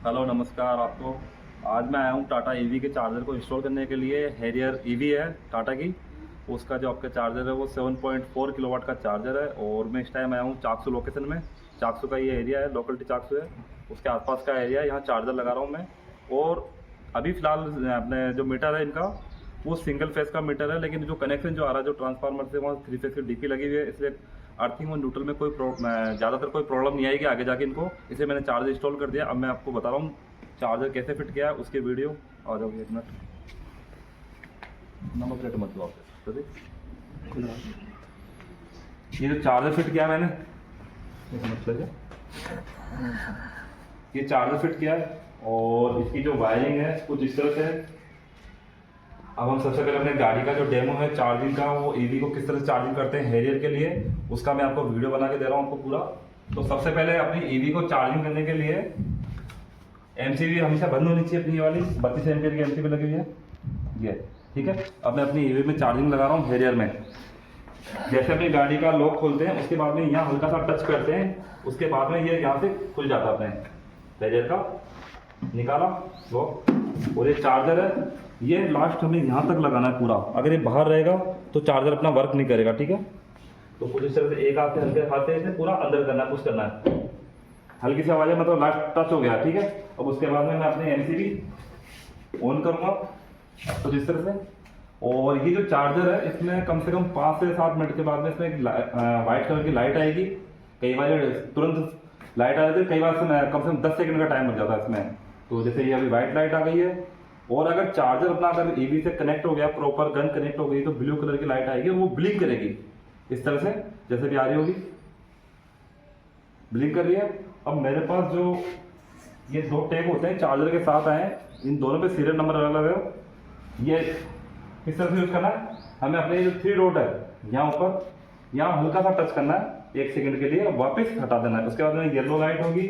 Hello नमस्कार आपको। आज मैं आया हूँ टाटा ईवी के चार्जर को इंस्टॉल करने के लिए। हैरियर ईवी है टाटा की, उसका जो आपका चार्जर है वो 7.4 किलोवाट का चार्जर है। और मैं इस टाइम आया हूँ चाकसू लोकेशन में। चाकसू का ये एरिया है, लोकलिटी चाकसू है, उसके आसपास का एरिया है। यहाँ चार्जर लगा रहा हूँ मैं। और अभी फ़िलहाल अपने जो मीटर है इनका वो सिंगल फेस का मीटर है, लेकिन जो कनेक्शन जो आ रहा है जो ट्रांसफार्मर से वहाँ 3 फेस की डीपी लगी हुई है, इसलिए अर्थिंग और न्यूट्रल में ज़्यादातर कोई प्रॉब्लम नहीं आएगी आगे जाके इनको। इसलिए मैंने चार्जर इंस्टॉल कर दिया। अब मैं आपको बता रहा हूँ चार्जर कैसे फिट किया है, उसके वीडियो। आ जाओ एक मिनट, नंबर प्लेट मत लो आप। ये जो चार्जर फिट किया मैंने, एक मिनट लगे, ये चार्जर फिट किया है और इसकी जो वायरिंग है कुछ इस तरह से है। अब हम सबसे पहले अपने गाड़ी का जो डेमो है चार्जिंग का, वो ईवी को किस तरह से चार्जिंग करते हैं हैरियर के लिए, उसका मैं आपको वीडियो बना के दे रहा हूँ आपको पूरा। तो सबसे पहले अपनी ईवी को चार्जिंग करने के लिए एमसीबी हमेशा बंद होनी चाहिए अपनी, ये वाली 32 एम्पियर की एमसीबी लगी हुई है ये, ठीक है। अब मैं अपनी ईवी में चार्जिंग लगा रहा हूँ हैरियर में। जैसे अपनी गाड़ी का लॉक खोलते हैं उसके बाद में यहाँ हल्का सा टच करते हैं, उसके बाद में ये यहाँ से खुल जाता है अपने हैरियर का, निकाला लॉक। और ये चार्जर है, ये लास्ट हमें यहाँ तक लगाना है पूरा। अगर ये बाहर रहेगा तो चार्जर अपना वर्क नहीं करेगा, ठीक है। तो कुछ इस तरह से एक हाथ से हल्के हाथ से इसे पूरा अंदर करना है, पुश करना है। हल्की सी आवाज़ है, मतलब लास्ट टच हो गया, ठीक है। अब उसके बाद में मैं अपने एमसीबी ऑन करूँगा तो इस तरह से। और ये जो चार्जर है इसमें कम से कम 5 से 7 मिनट के बाद में इसमें एक वाइट कलर की लाइट आएगी। कई बार तुरंत लाइट आ जाती है, कई बार कम से कम 10 सेकंड का टाइम लग जाता है इसमें। तो जैसे ये अभी वाइट लाइट आ गई है। और अगर चार्जर अपना अगर ईवी से कनेक्ट हो गया, प्रॉपर गन कनेक्ट हो गई, तो ब्लू कलर की लाइट आएगी, वो ब्लिंक करेगी इस तरह से, जैसे भी आ रही होगी, ब्लिंक कर रही है। अब मेरे पास जो ये 2 टैग होते हैं चार्जर के साथ आए, इन दोनों पे सीरियल नंबर अलग अलग है। ये किस तरह से यूज करना है, हमें अपने जो 3 डॉट है यहाँ ऊपर, यहाँ हल्का सा टच करना है 1 सेकंड के लिए, वापस हटा देना है। उसके बाद में येलो लाइट होगी,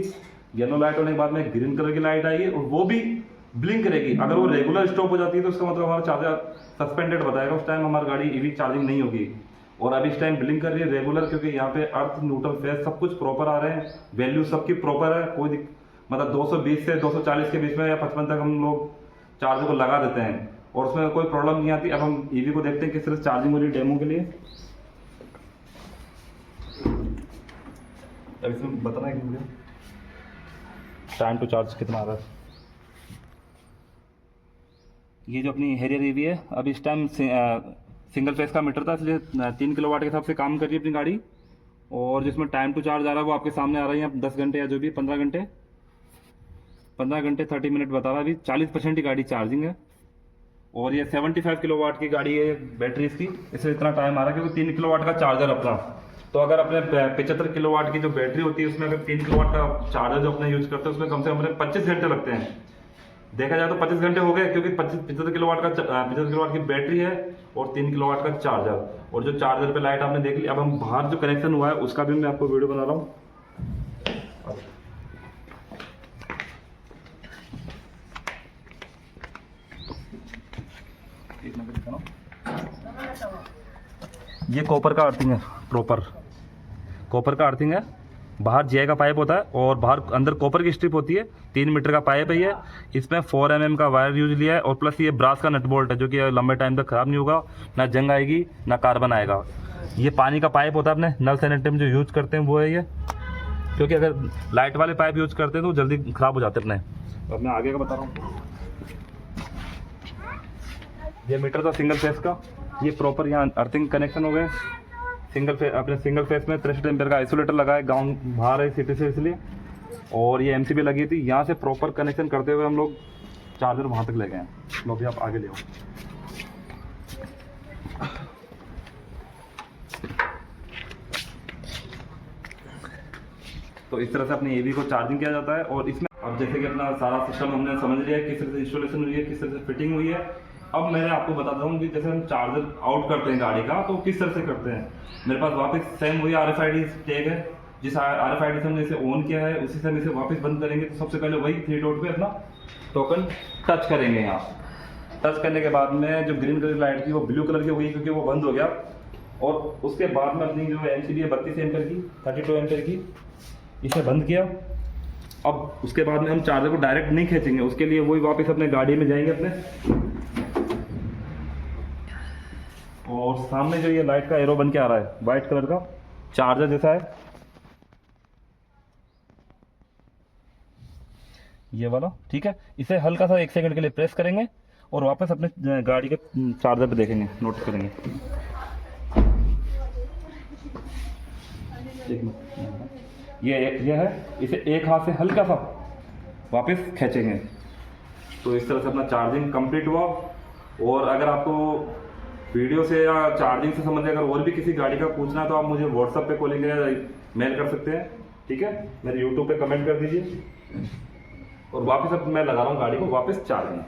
येलो लाइट होने के बाद में ग्रीन कलर की लाइट आएगी और वो भी ब्लिंक करेगी। अगर वो रेगुलर स्टॉप हो जाती है तो उसका मतलब हमारा चार्जर सस्पेंडेड बताएगा, उस टाइम हमारी गाड़ी ईवी चार्जिंग नहीं होगी। और अभी इस टाइम ब्लिंक कर रही है रेगुलर, क्योंकि यहाँ पे अर्थ न्यूट्रल फेस सब कुछ प्रॉपर आ रहे हैं, वैल्यू सबकी प्रॉपर है। कोई मतलब 220 से 240 के बीच में या 55 तक हम लोग चार्जर को लगा देते हैं और उसमें कोई प्रॉब्लम नहीं आती। अब हम ईवी को देखते हैं किस तरह से चार्जिंग हो रही है डेमो के लिए। अब इसमें बताना है कि मुझे टाइम टू चार्ज कितना आ रहा है। ये जो अपनी हैरियर ईवी है, अब इस टाइम सिंगल फेस का मीटर था, इसलिए 3 किलोवाट के हिसाब से काम कर रही है अपनी गाड़ी। और जिसमें टाइम टू चार्ज आ रहा है वो आपके सामने आ रहा है यहाँ 10 घंटे या जो भी 15 घंटे 30 मिनट बता रहा है। अभी 40% की गाड़ी चार्जिंग है। और ये 75 किलोवाट की गाड़ी है बैटरी इसकी, इसलिए इतना टाइम आ रहा है क्योंकि 3 किलोवाट का चार्जर अपना। तो अगर अपने 75 किलोवाट की जो बैटरी होती है उसमें अगर 3 किलोवाट का चार्जर जो अपने यूज करते हैं उसमें कम से कम अपने 25 घंटे लगते हैं। देखा जाए तो 25 घंटे हो गए, क्योंकि 75 किलोवाट की बैटरी है और 3 किलोवाट का चार्जर। और जो चार्जर पे लाइट आपने देख ली। अब हम बाहर जो कनेक्शन हुआ है उसका भी मैं आपको वीडियो बना रहा हूँ। ये कॉपर का अर्थिंग है, प्रॉपर कॉपर का अर्थिंग है। बाहर जीआई का पाइप होता है और बाहर अंदर कॉपर की स्ट्रिप होती है। 3 मीटर का पाइप है ये। इसमें 4 mm का वायर यूज लिया है और प्लस ये ब्रास का नट बोल्ट है जो कि लंबे टाइम तक खराब नहीं होगा, ना जंग आएगी ना कार्बन आएगा। ये पानी का पाइप होता है अपने नल सैनिटरी में जो यूज करते हैं वो है ये, क्योंकि अगर लाइट वाले पाइप यूज करते हैं तो जल्दी खराब हो जाते हैं अपने। अब मैं आगे का बता रहा हूँ। ये मीटर था सिंगल फेस का, ये प्रॉपर यहाँ अर्थिंग कनेक्शन हो गए। सिंगल फेस में 63 एम्पीयर का आइसोलेटर लगा है, गाँव बाहर है सिटी से इसलिए। और ये एमसीबी लगी थी, यहाँ से प्रॉपर कनेक्शन करते हुए हम लोग चार्जर वहाँ तक ले गए हैं। लो भी आप आगे ले आओ। तो इस तरह से अपनी ईवी को चार्जिंग किया जाता है। और इसमें अब जैसे कि अपना सारा सिस्टम हमने समझ लिया है, किस तरह से इंस्टॉलेशन हुई है, किस तरह से फिटिंग हुई है। अब मैं आपको बताता हूँ कि जैसे हम चार्जर आउट करते हैं गाड़ी का तो किस तरह से करते हैं। मेरे पास वापस सेम वही RFID टैग है, जिस RFID से हमने इसे ऑन किया है उसी से हम इसे वापस बंद करेंगे। तो सबसे पहले वही 3 डॉट पे अपना टोकन टच करेंगे। यहाँ टच करने के बाद में जो ग्रीन कलर की लाइट थी वो ब्लू कलर की हो गई क्योंकि वो बंद हो गया। और उसके बाद में अपनी जो एमसीबी है 32 एम्पीयर की 32 एम्पीयर की, इसे बंद किया। अब उसके बाद में हम चार्जर को डायरेक्ट नहीं खींचेंगे, उसके लिए वही वापस अपने गाड़ी में जाएंगे अपने, और सामने जो ये लाइट का एरो बन के आ रहा है वाइट कलर का चार्जर जैसा है, ये वाला, ठीक है। इसे हल्का सा 1 सेकंड के लिए प्रेस करेंगे और वापस अपने गाड़ी के चार्जर पे देखेंगे, नोट करेंगे। एक मिनट, ये है, इसे एक हाथ से हल्का सा वापस खींचेंगे, तो इस तरह से अपना चार्जिंग कंप्लीट हुआ। और अगर आपको वीडियो से या चार्जिंग से संबंधित अगर और भी किसी गाड़ी का पूछना है तो आप मुझे व्हाट्सएप पे कॉलिंग या मेल कर सकते हैं, ठीक है। मेरे यूट्यूब पे कमेंट कर दीजिए। और वापस अब मैं लगा रहा हूँ गाड़ी को वापस चार्जिंग।